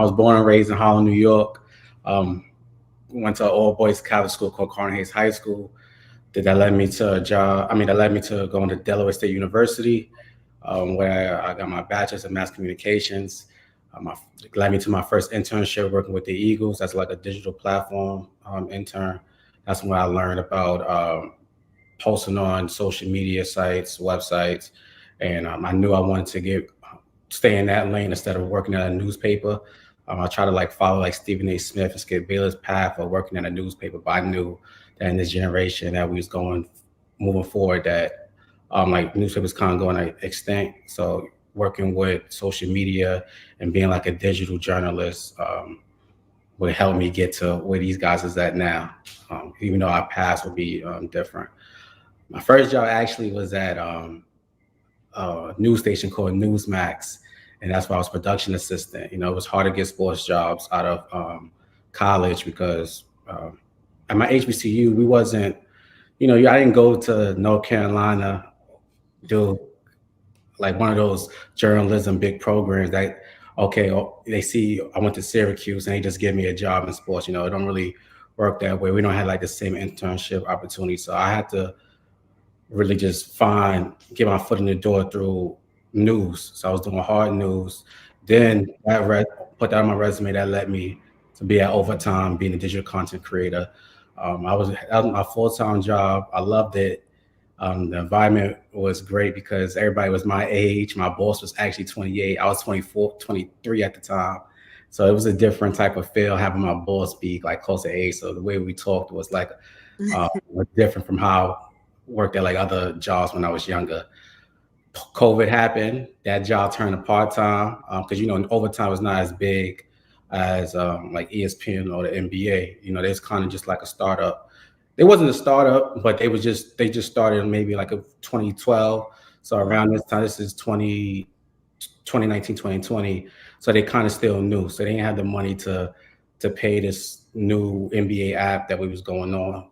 I was born and raised in Harlem, New York. Um, Went to an all boys Catholic school called Carter Hayes High School. That led me to a job. I mean, that led me to going to Delaware State University, where I got my bachelor's in mass communications. My, led me to my first internship working with the Eagles. That's like a digital platform intern. That's when I learned about posting on social media sites, websites, and I knew I wanted to stay in that lane instead of working at a newspaper. I try to like follow like Stephen A. Smith and Skip Baylor's path of working at a newspaper, but I knew that in this generation that we was moving forward, that like newspapers kind of going extinct. So working with social media and being like a digital journalist would help me get to where these guys is at now, even though our paths would be different. My first job actually was at a news station called Newsmax, and that's why I was production assistant. You know, it was hard to get sports jobs out of college because at my HBCU, we wasn't, you know, I didn't go to North Carolina, do like one of those journalism big programs that, okay, they see I went to Syracuse and they just give me a job in sports. You know, it don't really work that way. We don't have like the same internship opportunity. So I had to really just get my foot in the door through news. So I was doing hard news. Then put that on my resume. That led me to be at Overtime, being a digital content creator. That was my full-time job. I loved it. The environment was great because everybody was my age. My boss was actually 28. I was 24, 23 at the time. So it was a different type of feel having my boss be like close to age. So the way we talked was like was different from how I worked at like other jobs when I was younger. COVID happened. That job turned to part-time because, you know, Overtime was not as big as like ESPN or the NBA. You know, there's kind of just like a startup. It wasn't a startup, but they just started maybe like a 2012. So around this time, this is 2019, 2020. So they kind of still new. So they didn't have the money to pay this new NBA app that we was going on.